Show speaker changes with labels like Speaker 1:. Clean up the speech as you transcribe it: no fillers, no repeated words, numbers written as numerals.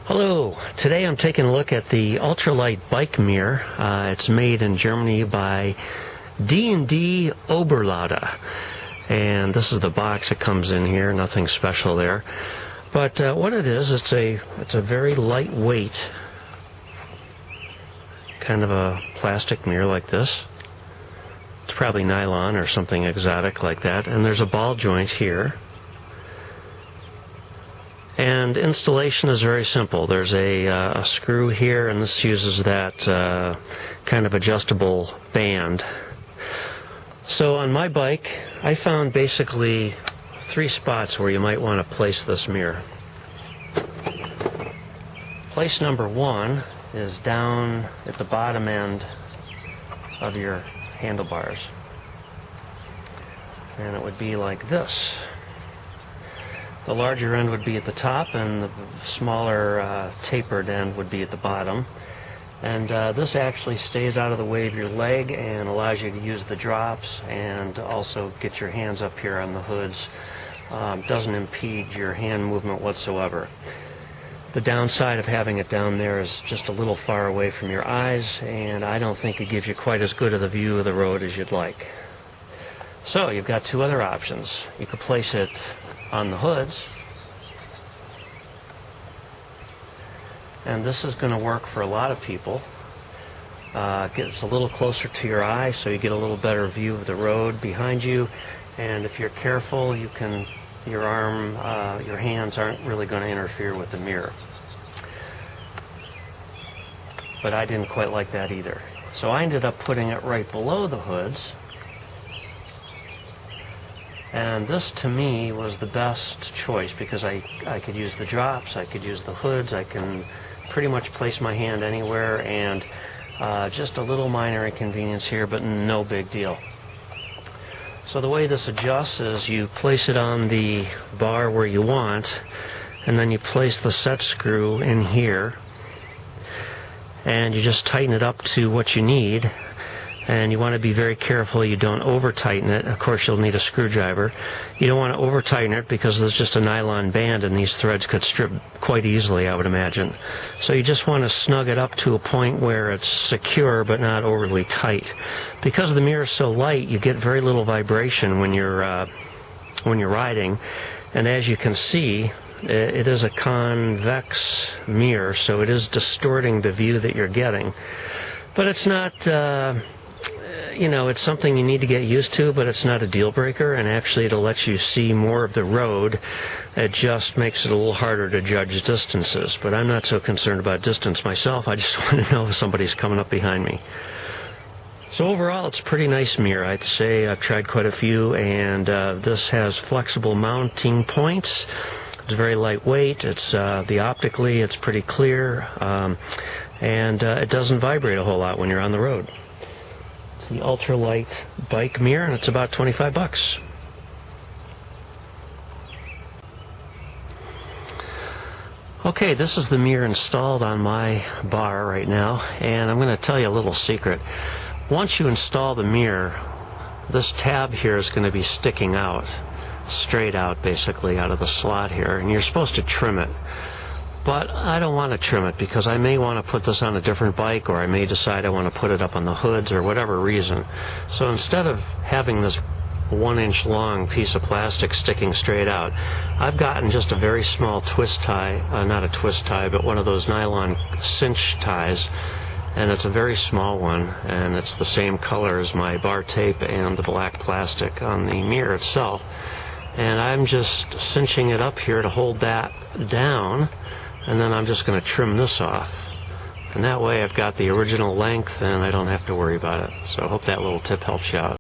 Speaker 1: Hello, today I'm taking a look at the ultralight bike mirror. It's made in Germany by D+D Oberlauda. And this is the box that comes in here, nothing special there. But what it is, it's a very lightweight kind of a plastic mirror like this. It's probably nylon or something exotic like that. And there's a ball joint here. And installation is very simple. There's a screw here, and this uses that kind of adjustable band. So on my bike, I found basically 3 spots where you might want to place this mirror. Place number 1 is down at the bottom end of your handlebars. And it would be like this. The larger end would be at the top, and the smaller tapered end would be at the bottom. And this actually stays out of the way of your leg and allows you to use the drops and also get your hands up here on the hoods. Doesn't impede your hand movement whatsoever. The downside of having it down there is just a little far away from your eyes, and I don't think it gives you quite as good of the view of the road as you'd like. So you've got 2 other options. You could place it on the hoods, and this is going to work for a lot of people. Gets a little closer to your eye, so you get a little better view of the road behind you, and if you're careful, you can, your hands aren't really going to interfere with the mirror. But I didn't quite like that either, so I ended up putting it right below the hoods. And this, to me, was the best choice because I could use the drops, I could use the hoods, I can pretty much place my hand anywhere, and just a little minor inconvenience here, but no big deal. So the way this adjusts is you place it on the bar where you want, and then you place the set screw in here, and you just tighten it up to what you need. And you want to be very careful you don't over-tighten it. Of course, you'll need a screwdriver. You don't want to over-tighten it because there's just a nylon band and these threads could strip quite easily, I would imagine. So you just want to snug it up to a point where it's secure but not overly tight. Because the mirror is so light, you get very little vibration when you're riding. And as you can see, it is a convex mirror, so it is distorting the view that you're getting. But it's not... it's something you need to get used to, but it's not a deal breaker, and actually it'll let you see more of the road. It just makes it a little harder to judge distances, but I'm not so concerned about distance myself. I just want to know if somebody's coming up behind me. So overall, it's a pretty nice mirror, I'd say. I've tried quite a few, and this has flexible mounting points. It's very lightweight. It's optically, it's pretty clear, and it doesn't vibrate a whole lot when you're on the road. It's the ultralight bike mirror, and it's about 25 bucks. Okay, this is the mirror installed on my bar right now, and I'm going to tell you a little secret. Once you install the mirror, this tab here is going to be sticking out, straight out basically out of the slot here, and you're supposed to trim it. But I don't want to trim it because I may want to put this on a different bike, or I may decide I want to put it up on the hoods or whatever reason. So instead of having this 1-inch long piece of plastic sticking straight out, I've gotten just a very small twist tie, not a twist tie, but one of those nylon cinch ties, and it's a very small one, and it's the same color as my bar tape and the black plastic on the mirror itself. And I'm just cinching it up here to hold that down, and then I'm just going to trim this off. And that way I've got the original length and I don't have to worry about it. So I hope that little tip helps you out.